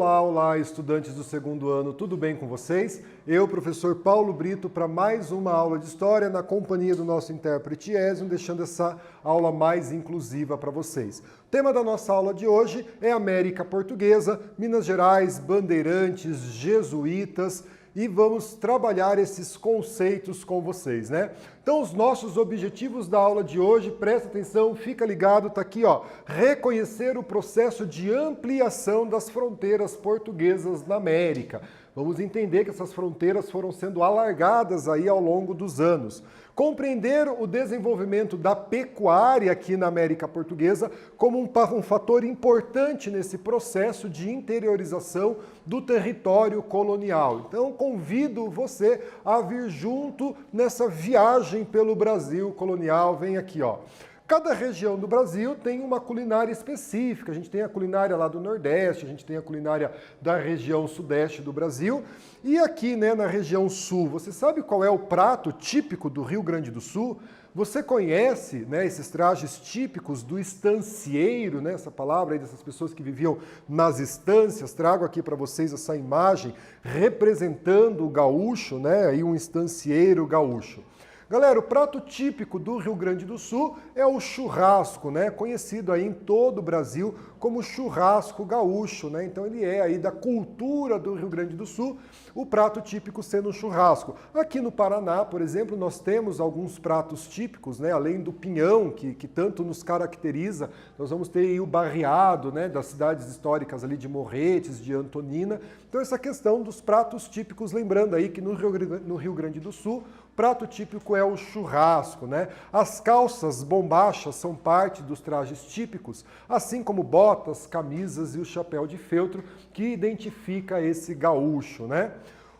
Olá, olá, estudantes do segundo ano, tudo bem com vocês? Eu, professor Paulo Brito, para mais uma aula de História na companhia do nosso intérprete Ézio, deixando essa aula mais inclusiva para vocês. O tema da nossa aula de hoje é América Portuguesa, Minas Gerais, bandeirantes, jesuítas, e vamos trabalhar esses conceitos com vocês, né? Então, os nossos objetivos da aula de hoje, presta atenção, fica ligado, tá aqui, ó. Reconhecer o processo de ampliação das fronteiras portuguesas na América. Vamos entender que essas fronteiras foram sendo alargadas aí ao longo dos anos. Compreender o desenvolvimento da pecuária aqui na América Portuguesa como um fator importante nesse processo de interiorização do território colonial. Então, convido você a vir junto nessa viagem pelo Brasil colonial. Vem aqui, ó. Cada região do Brasil tem uma culinária específica. A gente tem a culinária lá do Nordeste, a gente tem a culinária da região Sudeste do Brasil. E aqui, né, na região Sul, você sabe qual é o prato típico do Rio Grande do Sul? Você conhece, né, esses trajes típicos do estancieiro, né, essa palavra aí dessas pessoas que viviam nas estâncias? Trago aqui para vocês essa imagem representando o gaúcho, né, aí um estancieiro gaúcho. Galera, o prato típico do Rio Grande do Sul é o churrasco, né? Conhecido aí em todo o Brasil como churrasco gaúcho, né? Então ele é aí da cultura do Rio Grande do Sul, o prato típico sendo o churrasco. Aqui no Paraná, por exemplo, nós temos alguns pratos típicos, né? Além do pinhão, que tanto nos caracteriza, nós vamos ter aí o barreado, né? Das cidades históricas ali de Morretes, de Antonina. Então essa questão dos pratos típicos, lembrando aí que no Rio Grande do Sul, prato típico é o churrasco, né? As calças bombachas são parte dos trajes típicos, assim como botas, camisas e o chapéu de feltro, que identifica esse gaúcho, né?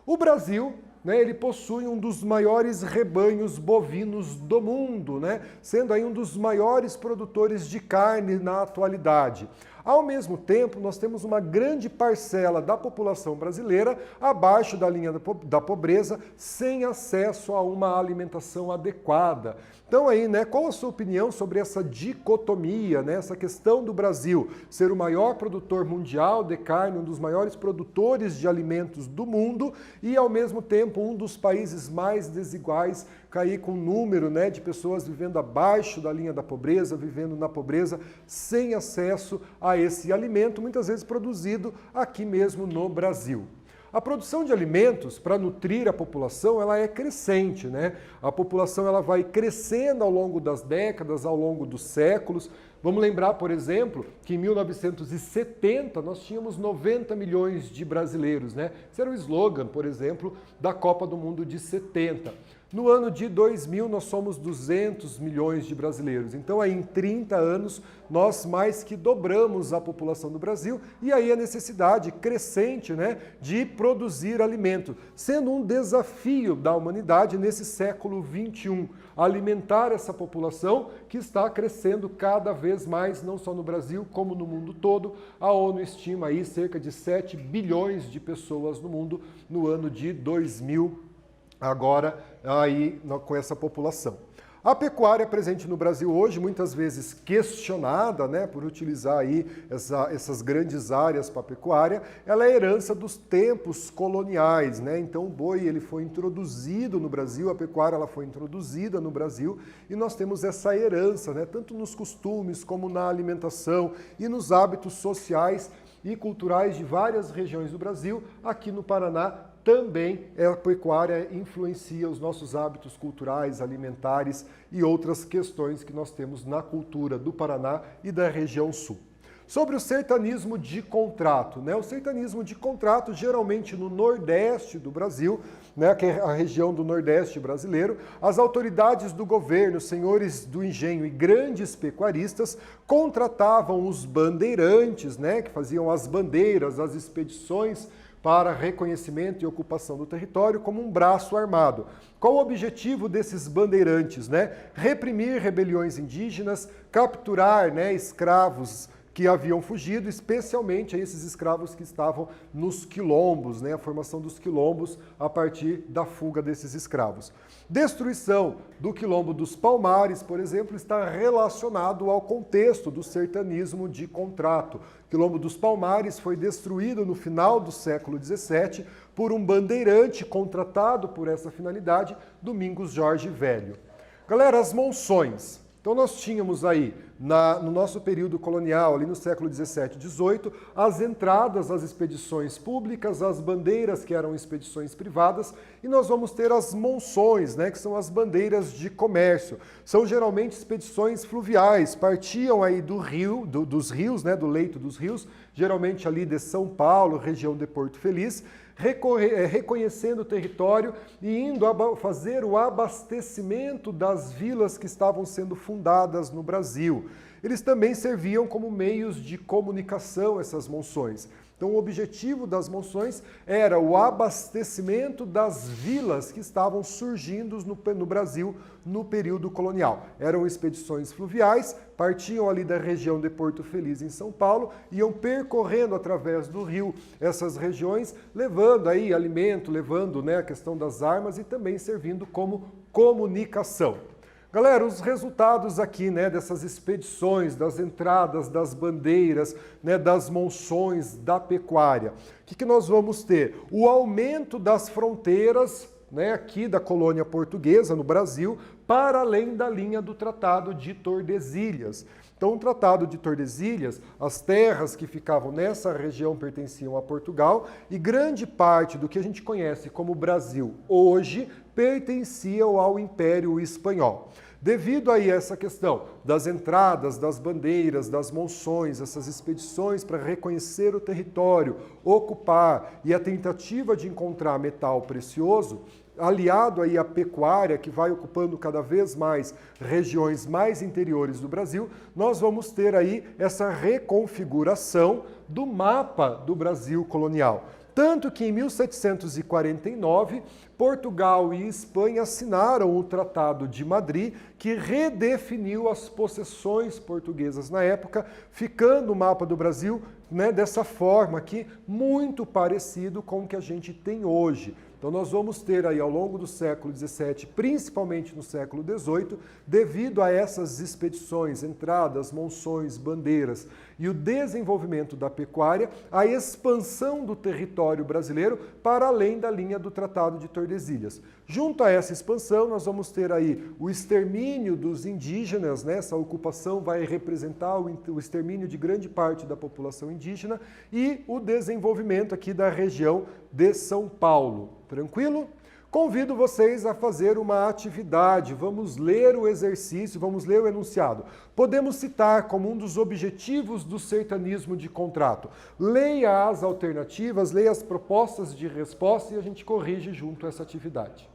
O Brasil, né, ele possui um dos maiores rebanhos bovinos do mundo, né? Sendo aí um dos maiores produtores de carne na atualidade. Ao mesmo tempo, nós temos uma grande parcela da população brasileira abaixo da linha da pobreza, sem acesso a uma alimentação adequada. Então aí, né, qual a sua opinião sobre essa dicotomia, né, essa questão do Brasil ser o maior produtor mundial de carne, um dos maiores produtores de alimentos do mundo e, ao mesmo tempo, um dos países mais desiguais, cair com um número, né, de pessoas vivendo abaixo da linha da pobreza, vivendo na pobreza, sem acesso a esse alimento, muitas vezes produzido aqui mesmo no Brasil. A produção de alimentos para nutrir a população, ela é crescente, né? A população ela vai crescendo ao longo das décadas, ao longo dos séculos. Vamos lembrar, por exemplo, que em 1970 nós tínhamos 90 milhões de brasileiros, né? Esse era o slogan, por exemplo, da Copa do Mundo de 70. No ano de 2000, nós somos 200 milhões de brasileiros. Então, aí, em 30 anos, nós mais que dobramos a população do Brasil e aí a necessidade crescente, né, de produzir alimento, sendo um desafio da humanidade nesse século XXI, alimentar essa população que está crescendo cada vez mais, não só no Brasil, como no mundo todo. A ONU estima aí cerca de 7 bilhões de pessoas no mundo no ano de 2000. Agora, aí, com essa população. A pecuária presente no Brasil hoje, muitas vezes questionada, né, por utilizar aí essas grandes áreas para a pecuária, ela é herança dos tempos coloniais, né? Então o boi ele foi introduzido no Brasil, a pecuária ela foi introduzida no Brasil e nós temos essa herança, né, tanto nos costumes como na alimentação e nos hábitos sociais e culturais de várias regiões do Brasil. Aqui no Paraná também a pecuária influencia os nossos hábitos culturais, alimentares e outras questões que nós temos na cultura do Paraná e da região sul. Sobre o sertanismo de contrato, né? O sertanismo de contrato, geralmente no Nordeste do Brasil, né, que é a região do Nordeste brasileiro, as autoridades do governo, senhores do engenho e grandes pecuaristas contratavam os bandeirantes, né, que faziam as bandeiras, as expedições para reconhecimento e ocupação do território como um braço armado. Qual o objetivo desses bandeirantes, né? Reprimir rebeliões indígenas, capturar, né, escravos que haviam fugido, especialmente esses escravos que estavam nos quilombos, né, a formação dos quilombos a partir da fuga desses escravos. Destruição do quilombo dos Palmares, por exemplo, está relacionado ao contexto do sertanismo de contrato. O quilombo dos Palmares foi destruído no final do século XVII por um bandeirante contratado por essa finalidade, Domingos Jorge Velho. Galera, as monções. Então nós tínhamos aí, no nosso período colonial, ali no século XVII e XVIII, as entradas às expedições públicas, as bandeiras que eram expedições privadas, e nós vamos ter as monções, né, que são as bandeiras de comércio. São geralmente expedições fluviais, partiam aí do rio, dos rios, né, do leito dos rios, geralmente ali de São Paulo, região de Porto Feliz, reconhecendo o território e indo fazer o abastecimento das vilas que estavam sendo fundadas no Brasil. Eles também serviam como meios de comunicação, essas monções. Então, o objetivo das monções era o abastecimento das vilas que estavam surgindo no Brasil no período colonial. Eram expedições fluviais, partiam ali da região de Porto Feliz, em São Paulo, iam percorrendo através do rio essas regiões, levando aí alimento, levando, né, a questão das armas e também servindo como comunicação. Galera, os resultados aqui, né, dessas expedições, das entradas, das bandeiras, né, das monções, da pecuária. O que nós vamos ter? O aumento das fronteiras, né, aqui da colônia portuguesa no Brasil, para além da linha do Tratado de Tordesilhas. Então, o Tratado de Tordesilhas, as terras que ficavam nessa região pertenciam a Portugal e grande parte do que a gente conhece como Brasil hoje pertenciam ao Império Espanhol. Devido aí a essa questão das entradas, das bandeiras, das monções, essas expedições para reconhecer o território, ocupar e a tentativa de encontrar metal precioso, aliado aí à pecuária, que vai ocupando cada vez mais regiões mais interiores do Brasil, nós vamos ter aí essa reconfiguração do mapa do Brasil colonial. Tanto que em 1749, Portugal e Espanha assinaram o Tratado de Madrid, que redefiniu as possessões portuguesas na época, ficando o mapa do Brasil, né, dessa forma aqui, muito parecido com o que a gente tem hoje. Então nós vamos ter aí ao longo do século XVII, principalmente no século XVIII, devido a essas expedições, entradas, monções, bandeiras e o desenvolvimento da pecuária, a expansão do território brasileiro para além da linha do Tratado de Tordesilhas. Junto a essa expansão, nós vamos ter aí o extermínio dos indígenas, né? Essa ocupação vai representar o extermínio de grande parte da população indígena e o desenvolvimento aqui da região de São Paulo. Tranquilo? Convido vocês a fazer uma atividade. Vamos ler o exercício, vamos ler o enunciado. Podemos citar como um dos objetivos do sertanismo de contrato. Leia as alternativas, leia as propostas de resposta e a gente corrige junto essa atividade.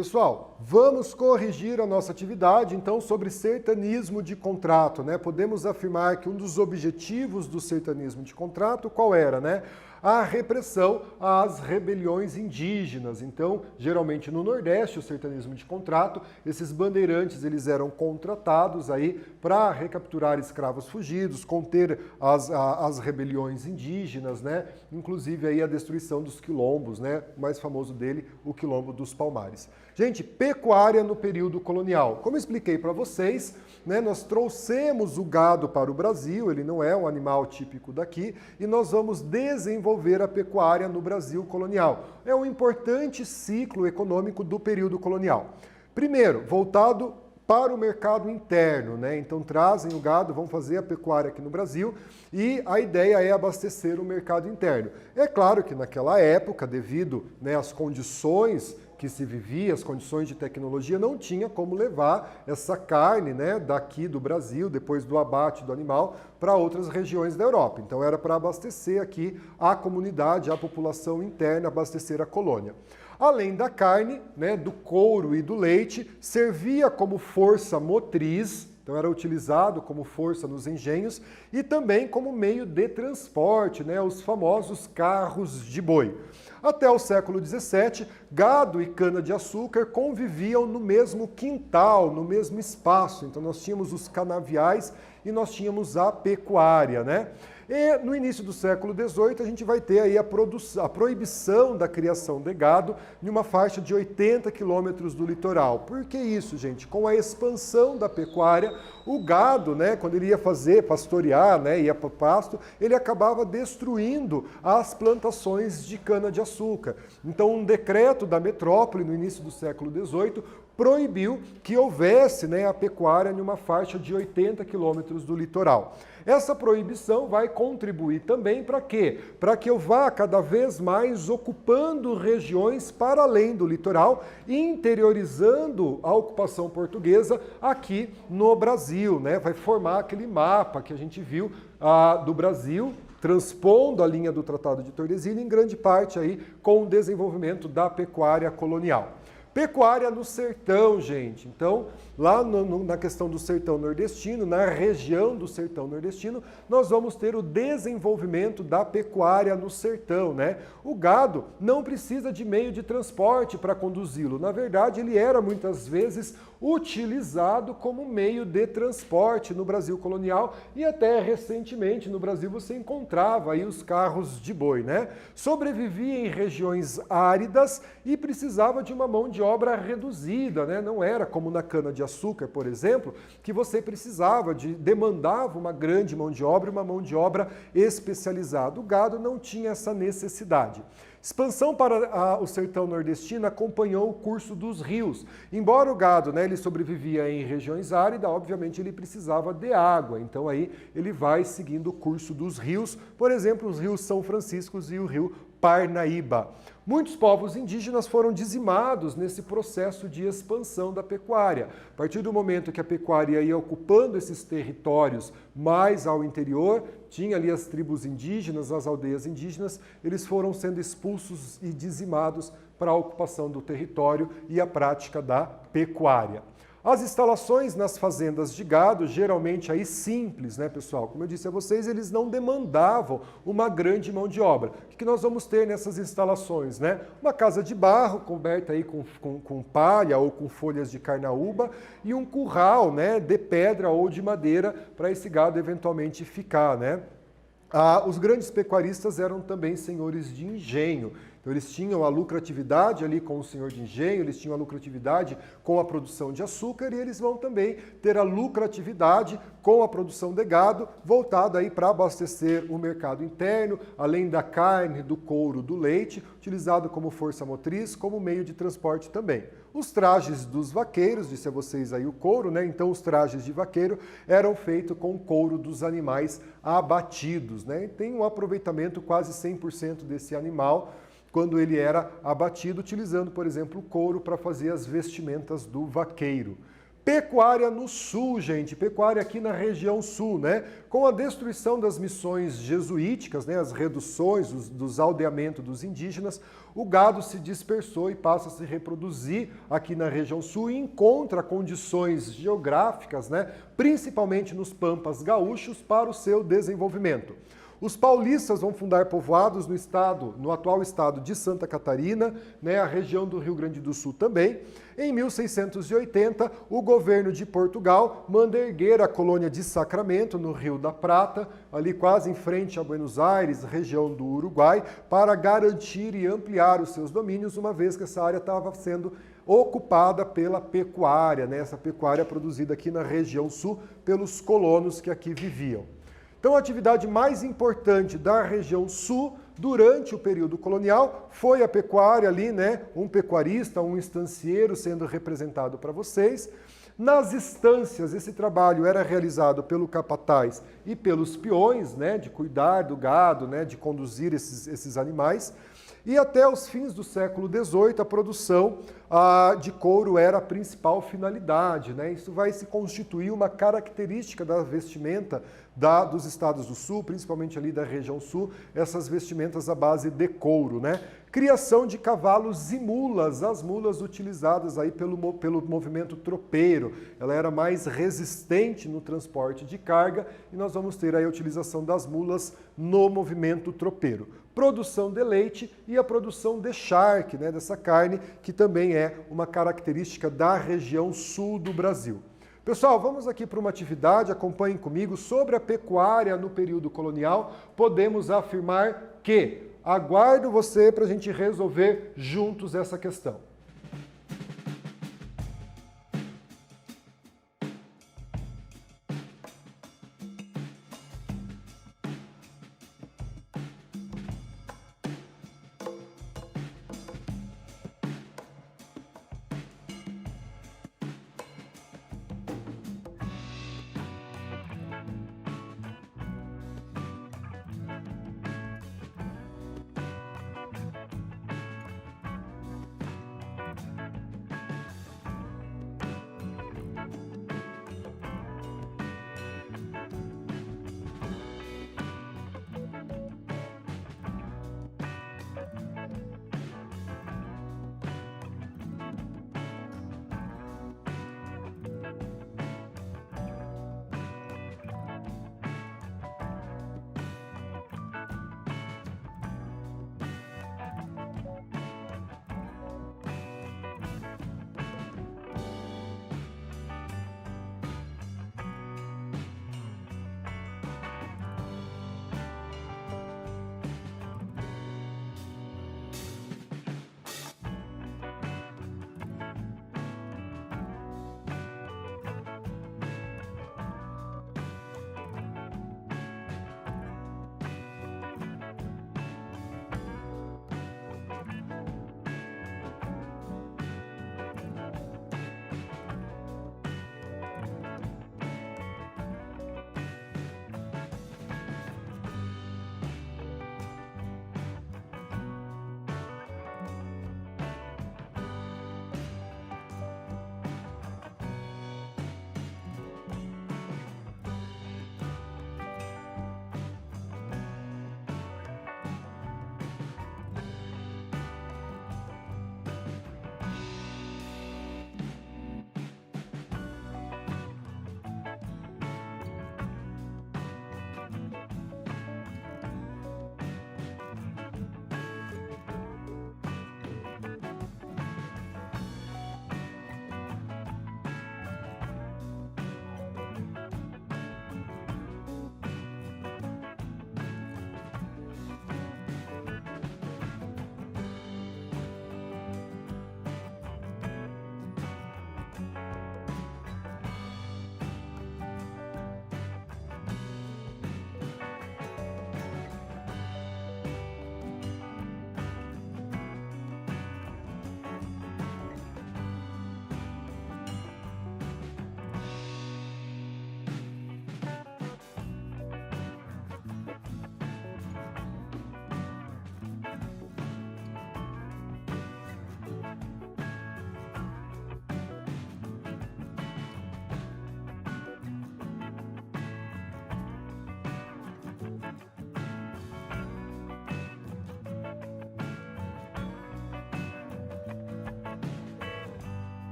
Pessoal, vamos corrigir a nossa atividade, então, sobre sertanismo de contrato, né? Podemos afirmar que um dos objetivos do sertanismo de contrato, qual era, né? A repressão às rebeliões indígenas. Então, geralmente no Nordeste, o sertanismo de contrato, esses bandeirantes, eles eram contratados aí para recapturar escravos fugidos, conter as rebeliões indígenas, né? Inclusive aí a destruição dos quilombos, né? O mais famoso dele, o Quilombo dos Palmares. Gente, pecuária no período colonial. Como eu expliquei para vocês, né, nós trouxemos o gado para o Brasil, ele não é um animal típico daqui, e nós vamos desenvolver a pecuária no Brasil colonial. É um importante ciclo econômico do período colonial. Primeiro, voltado para o mercado interno, né? Então trazem o gado, vão fazer a pecuária aqui no Brasil e a ideia é abastecer o mercado interno. É claro que naquela época, devido, né, às condições que se vivia, as condições de tecnologia, não tinha como levar essa carne, né, daqui do Brasil, depois do abate do animal, para outras regiões da Europa. Então era para abastecer aqui a comunidade, a população interna, abastecer a colônia. Além da carne, né, do couro e do leite, servia como força motriz, então era utilizado como força nos engenhos e também como meio de transporte, né, os famosos carros de boi. Até o século XVII, gado e cana-de-açúcar conviviam no mesmo quintal, no mesmo espaço. Então nós tínhamos os canaviais e nós tínhamos a pecuária, né? E no início do século XVIII a gente vai ter aí a proibição da criação de gado em uma faixa de 80 quilômetros do litoral. Por que isso, gente? Com a expansão da pecuária, o gado, né, quando ele ia pastorear, né, ia para o pasto, ele acabava destruindo as plantações de cana-de-açúcar. Então um decreto da metrópole no início do século XVIII proibiu que houvesse, né, a pecuária em uma faixa de 80 quilômetros do litoral. Essa proibição vai contribuir também para quê? Para que eu vá cada vez mais ocupando regiões para além do litoral e interiorizando a ocupação portuguesa aqui no Brasil, né? Vai formar aquele mapa que a gente viu do Brasil, transpondo a linha do Tratado de Tordesilhas, em grande parte aí com o desenvolvimento da pecuária colonial. Pecuária no sertão, gente. Então, lá na questão do sertão nordestino, na região do sertão nordestino, nós vamos ter o desenvolvimento da pecuária no sertão, né? O gado não precisa de meio de transporte para conduzi-lo. Na verdade, ele era muitas vezes utilizado como meio de transporte no Brasil colonial e até recentemente no Brasil você encontrava aí os carros de boi, né? Sobrevivia em regiões áridas e precisava de uma mão de obra reduzida, né? Não era como na cana-de-açúcar, por exemplo, que você demandava uma grande mão de obra, uma mão de obra especializada. O gado não tinha essa necessidade. Expansão para o sertão nordestino acompanhou o curso dos rios. Embora o gado, né, ele sobrevivia em regiões áridas, obviamente ele precisava de água. Então aí ele vai seguindo o curso dos rios, por exemplo, os rios São Francisco e o rio Parnaíba. Muitos povos indígenas foram dizimados nesse processo de expansão da pecuária. A partir do momento que a pecuária ia ocupando esses territórios mais ao interior, tinha ali as tribos indígenas, as aldeias indígenas, eles foram sendo expulsos e dizimados para a ocupação do território e a prática da pecuária. As instalações nas fazendas de gado, geralmente aí simples, né, pessoal? Como eu disse a vocês, eles não demandavam uma grande mão de obra. O que nós vamos ter nessas instalações, né? Uma casa de barro coberta aí com palha ou com folhas de carnaúba e um curral, né, de pedra ou de madeira para esse gado eventualmente ficar, né? Os grandes pecuaristas eram também senhores de engenho. Então eles tinham a lucratividade ali com o senhor de engenho, eles tinham a lucratividade com a produção de açúcar e eles vão também ter a lucratividade com a produção de gado, voltada aí para abastecer o mercado interno, além da carne, do couro, do leite, utilizado como força motriz, como meio de transporte também. Os trajes dos vaqueiros, disse a vocês aí o couro, né? Então os trajes de vaqueiro eram feitos com o couro dos animais abatidos, né? E tem um aproveitamento quase 100% desse animal quando ele era abatido, utilizando, por exemplo, o couro para fazer as vestimentas do vaqueiro. Pecuária no sul, gente, pecuária aqui na região sul, né? Com a destruição das missões jesuíticas, né, as reduções dos aldeamentos dos indígenas, o gado se dispersou e passa a se reproduzir aqui na região sul e encontra condições geográficas, né, principalmente nos pampas gaúchos, para o seu desenvolvimento. Os paulistas vão fundar povoados no atual estado de Santa Catarina, né, a região do Rio Grande do Sul também. Em 1680, o governo de Portugal manda erguer a colônia de Sacramento, no Rio da Prata, ali quase em frente a Buenos Aires, região do Uruguai, para garantir e ampliar os seus domínios, uma vez que essa área estava sendo ocupada pela pecuária, né, essa pecuária produzida aqui na região sul pelos colonos que aqui viviam. Então, a atividade mais importante da região sul durante o período colonial foi a pecuária ali, né? Um pecuarista, um estancieiro sendo representado para vocês. Nas estâncias, esse trabalho era realizado pelo capataz e pelos peões, né? De cuidar do gado, né? De conduzir esses animais. E até os fins do século XVIII, a produção de couro era a principal finalidade, né? Isso vai se constituir uma característica da vestimenta dos estados do sul, principalmente ali da região sul, essas vestimentas à base de couro, né? Criação de cavalos e mulas, as mulas utilizadas aí pelo movimento tropeiro. Ela era mais resistente no transporte de carga e nós vamos ter aí a utilização das mulas no movimento tropeiro. Produção de leite e a produção de charque, né, dessa carne, que também é uma característica da região sul do Brasil. Pessoal, vamos aqui para uma atividade, acompanhem comigo, sobre a pecuária no período colonial. Podemos afirmar que aguardo você para a gente resolver juntos essa questão.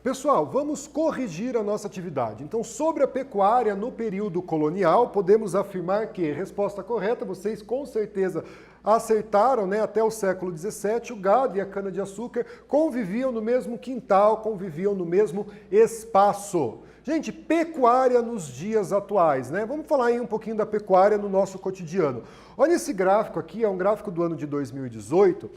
Pessoal, vamos corrigir a nossa atividade. Então, sobre a pecuária no período colonial, podemos afirmar que, resposta correta, vocês com certeza acertaram, né? Até o século XVII, o gado e a cana-de-açúcar conviviam no mesmo quintal, conviviam no mesmo espaço. Gente, pecuária nos dias atuais, né? Vamos falar aí um pouquinho da pecuária no nosso cotidiano. Olha esse gráfico aqui, é um gráfico do ano de 2018,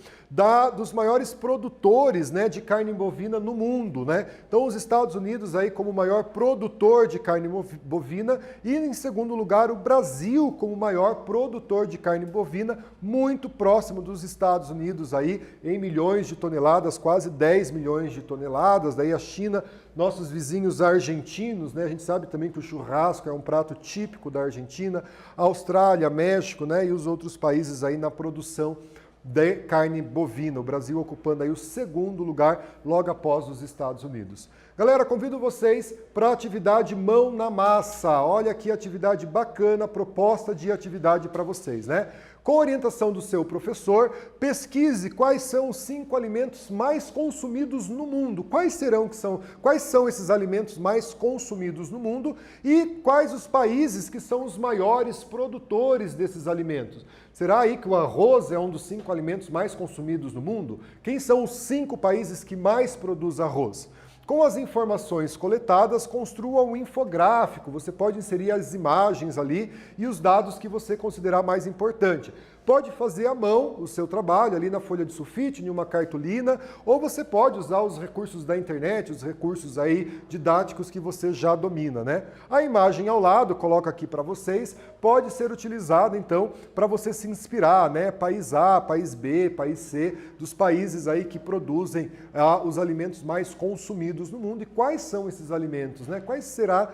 dos maiores produtores, né, de carne bovina no mundo, né? Então, os Estados Unidos aí como o maior produtor de carne bovina e, em segundo lugar, o Brasil como o maior produtor de carne bovina, muito próximo dos Estados Unidos aí em milhões de toneladas, quase 10 milhões de toneladas. Daí a China, nossos vizinhos argentinos, né? A gente sabe também que o churrasco é um prato típico da Argentina, Austrália, México, né? E os outros países aí na produção de carne bovina. O Brasil ocupando aí o segundo lugar logo após os Estados Unidos. Galera, convido vocês para a atividade Mão na Massa. Olha que atividade bacana, proposta de atividade para vocês, né? Com a orientação do seu professor, pesquise quais são os 5 alimentos mais consumidos no mundo. Quais são esses alimentos mais consumidos no mundo e quais os países que são os maiores produtores desses alimentos? Será aí que o arroz é um dos 5 alimentos mais consumidos no mundo? Quem são os 5 países que mais produzem arroz? Com as informações coletadas, construa um infográfico. Você pode inserir as imagens ali e os dados que você considerar mais importante. Pode fazer à mão o seu trabalho ali na folha de sulfite, em uma cartolina, ou você pode usar os recursos da internet, os recursos aí didáticos que você já domina, né? A imagem ao lado, coloco aqui para vocês, pode ser utilizada então para você se inspirar, né? País A, país B, país C, dos países aí que produzem os alimentos mais consumidos no mundo. E quais são esses alimentos, né? Quais serão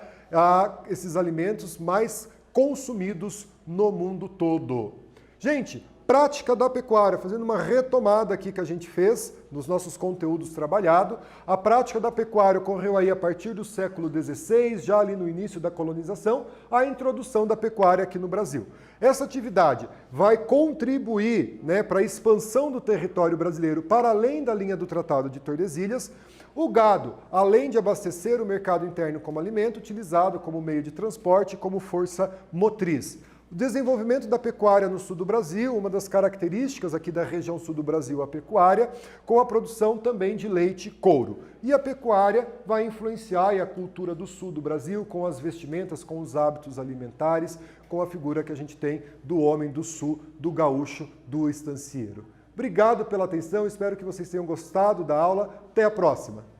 esses alimentos mais consumidos no mundo todo? Gente, prática da pecuária, fazendo uma retomada aqui que a gente fez nos nossos conteúdos trabalhados. A prática da pecuária ocorreu aí a partir do século XVI, já ali no início da colonização, a introdução da pecuária aqui no Brasil. Essa atividade vai contribuir, né, para a expansão do território brasileiro para além da linha do Tratado de Tordesilhas. O gado, além de abastecer o mercado interno como alimento, utilizado como meio de transporte e como força motriz. O desenvolvimento da pecuária no sul do Brasil, uma das características aqui da região sul do Brasil, a pecuária, com a produção também de leite e couro. E a pecuária vai influenciar a cultura do sul do Brasil, com as vestimentas, com os hábitos alimentares, com a figura que a gente tem do homem do sul, do gaúcho, do estancieiro. Obrigado pela atenção, espero que vocês tenham gostado da aula. Até a próxima!